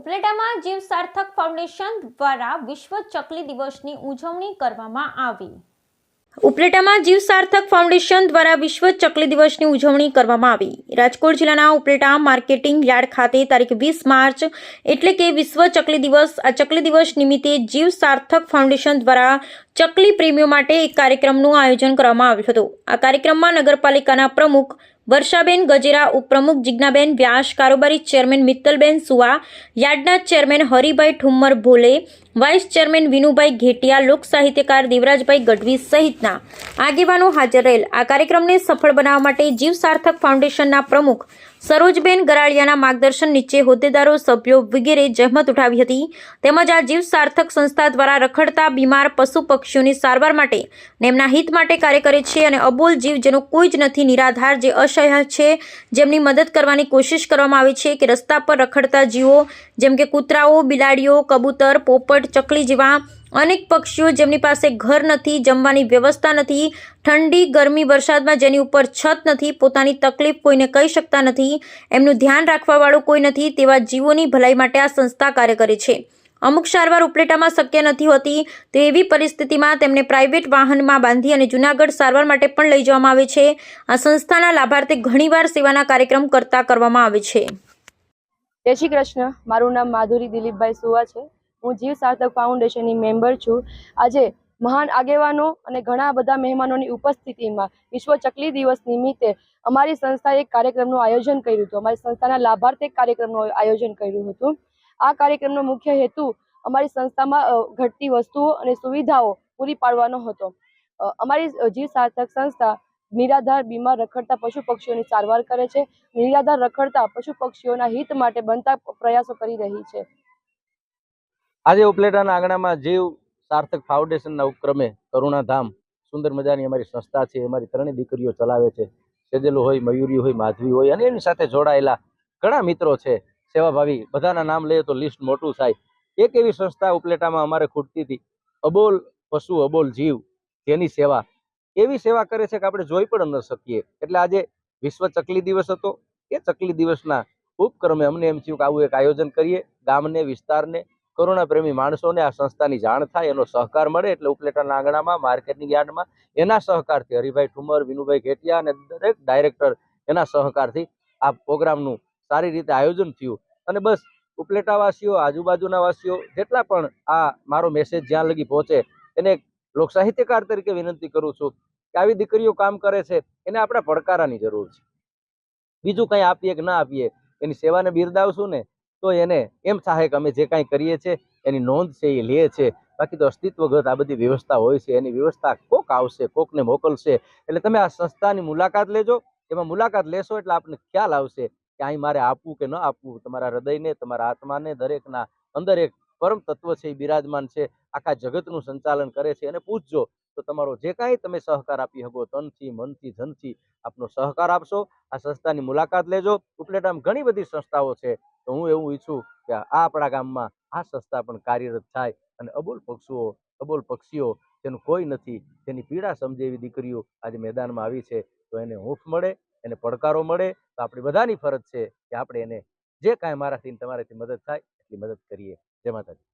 ઉપલેટામાં જીવ સાર્થક ફાઉન્ડેશન દ્વારા વિશ્વ ચકલી દિવસની ઉજવણી કરવામાં આવી। ઉપલેટામાં જીવ સાર્થક ફાઉન્ડેશન દ્વારા વિશ્વ ચકલી દિવસની ઉજવણી કરવામાં આવી। રાજકોટ જિલ્લાના ઉપલેટા માર્કેટિંગ યાર્ડ ખાતે તારીખ 20 માર્ચ એટલે કે વિશ્વ ચકલી દિવસ। આ ચકલી દિવસ નિમિત્તે જીવ સાર્થક ફાઉન્ડેશન દ્વારા ચકલી પ્રેમીઓ માટે એક કાર્યક્રમનું આયોજન કરવામાં આવ્યું હતું। આ કાર્યક્રમમાં નગરપાલિકાના પ્રમુખ વર્ષાબેન ગજેરા, ઉપપ્રમુખ જિજ્ઞાબેન વ્યાસ, કારોબારી ચેરમેન મિત્તલબેન સુવા, યાર્ડના chairman Haribhai Thummar Bhole, vice chairman Vinubhai Ghetiya, લોક સાહિત્યકાર દેવરાજભાઈ ગઢવી સહિતના આગેવાનો હાજર રહેલ। આ કાર્યક્રમને સફળ બનાવવા માટે જીવ સાર્થક ફાઉન્ડેશનના પ્રમુખ સરોજબેન ગરાળિયાના માર્ગદર્શન નીચે હોદ્દેદારો, સભ્યો વગેરે જહેમત ઉઠાવી હતી। તેમજ આ જીવ સાર્થક સંસ્થા દ્વારા રખડતા બીમાર પશુ પક્ષીઓની સારવાર માટે અને એમના હિત માટે કાર્ય કરે છે અને અબોલ જીવ જેનો કોઈ જ નથી, નિરાધાર, જે અસહાય છે, જેમની મદદ કરવાની કોશિશ કરવામાં આવે છે કે રસ્તા પર રખડતા જીવો જેમ કે કૂતરાઓ, બિલાડીઓ, કબૂતર, પોપટ, ચકલી જેવા અનેક પક્ષીઓ જેમની પાસે ઘર નથી, જમવાની વ્યવસ્થા નથી, ઠંડી, ગરમી, વરસાદમાં જેની ઉપર છત નથી, પોતાની તકલીફ કોઈને કહી શકતા નથી, એમનું ધ્યાન રાખવાવાળું કોઈ નથી, તેવા જીવોની ભલાઈ માટે આ સંસ્થા કાર્ય કરે છે। અમુક સારવાર ઉપલેટામાં શક્ય નથી હોતી, તો એવી પરિસ્થિતિમાં તેમને પ્રાઇવેટ વાહનમાં બાંધી અને જૂનાગઢ સારવાર માટે પણ લઈ જવામાં આવે છે। આ સંસ્થાના લાભાર્થે ઘણીવાર સેવાના કાર્યક્રમ કરવામાં આવે છે। જય શ્રી કૃષ્ણ। મારું નામ માધુરી દિલીપભાઈ સુવા છે। હું જીવ સાર્થક ફાઉન્ડેશનની મેમ્બર છું। આજે મહાન આગેવાનો અને ઘણા બધા મહેમાનોની ઉપસ્થિતિમાં વિશ્વ ચકલી દિવસ નિમિત્તે અમારી સંસ્થાએ એક કાર્યક્રમનું આયોજન કર્યું હતું। અમારી સંસ્થાના લાભાર્થે કાર્યક્રમનું આયોજન કર્યું હતું। આ કાર્યક્રમનો મુખ્ય હેતુ અમારી સંસ્થામાં ઘટતી વસ્તુઓ અને સુવિધાઓ પૂરી પાડવાનો હતો। અમારી જીવ સાર્થક સંસ્થા નિરાધાર, બીમાર, રખડતા પશુ પક્ષીઓની સારવાર કરે છે। નિરાધાર રખડતા પશુ પક્ષીઓના હિત માટે બનતા પ્રયાસો કરી રહી છે। આજે ઉપલેટાના આંગણામાં જીવ સાર્થક ફાઉન્ડેશનના ઉપક્રમે કરુણાધામ સુંદર મજાની અમારી સંસ્થા છે। અમારી ત્રણેય દીકરીઓ ચલાવે છે। સેજલ હોય, મયુરી હોય, માધવી હોય અને એની સાથે જોડાયેલા ઘણા મિત્રો છે, સેવાભાવી, બધાના નામ લઈએ તો લિસ્ટ મોટું થાય। એક એવી સંસ્થા ઉપલેટામાં અમારે ખૂટતી હતી, અબોલ પશુ, અબોલ જીવ, જેની સેવા એવી સેવા કરે છે કે આપણે જોઈ પણ ન શકીએ। એટલે આજે વિશ્વ ચકલી દિવસ હતો। એ ચકલી દિવસના ઉપક્રમે અમને એમ થયું કે આવું એક આયોજન કરીએ, ગામને, વિસ્તારને, કરુણા પ્રેમી માણસોને આ સંસ્થાની જાણ થાય, એનો સહકાર મળે। એટલે ઉપલેટાના આંગણામાં માર્કેટિંગ યાર્ડમાં એના સહકારથી હરિભાઈ ઠુમ્મર, વિનુભાઈ ઘેટિયા અને દરેક ડાયરેક્ટર એના સહકારથી આ પ્રોગ્રામનું સારી રીતે આયોજન થયું। અને બસ ઉપલેટાવાસીઓ, આજુબાજુના વાસીઓ જેટલા પણ આ મારો મેસેજ જ્યાં લગી પહોંચે એને લોક સાહિત્યકાર તરીકે વિનંતી કરું છું કે આવી દીકરીઓ કામ કરે છે, એને આપણે પડકારાની જરૂર છે। બીજું કંઈ આપીએ કે ના આપીએ, એની સેવાને બિરદાવશું ને તો એને એમ થાય કે અમે જે કાંઈ કરીએ છીએ એની નોંધ છે એ લે છે। બાકી તો અસ્તિત્વગત આ બધી વ્યવસ્થા હોય છે, એની વ્યવસ્થા કોક આવશે, કોકને મોકલશે। એટલે તમે આ સંસ્થાની મુલાકાત લેજો। એમાં મુલાકાત લેશો એટલે આપણને ખ્યાલ આવશે કે અહીં મારે આપવું કે ન આપવું। તમારા હૃદયને, તમારા આત્માને, દરેકના અંદર એક પરમ તત્વ છે એ બિરાજમાન છે, આખા જગતનું સંચાલન કરે છે। અને પૂછજો તો તમારો જે કાંઈ તમે સહકાર આપી શકો, તનથી, મનથી, ધનથી આપનો સહકાર આપશો। આ સંસ્થાની મુલાકાત લેજો। ઉપલેટામાં ઘણી બધી સંસ્થાઓ છે, તો હું એવું ઈચ્છું કે આ આપણા ગામમાં આ સંસ્થા પણ કાર્યરત થાય અને અબોલ પક્ષીઓ, અબોલ પક્ષીઓ જેનું કોઈ નથી, જેની પીડા સમજે એવી દીકરીઓ આજે મેદાનમાં આવી છે, તો એને હૂંફ મળે, એને પડકારો મળે। તો આપણી બધાની ફરજ છે કે આપણે એને જે કાંઈ મારાથી તમારાથી મદદ થાય એટલી મદદ કરીએ। જય માતાજી।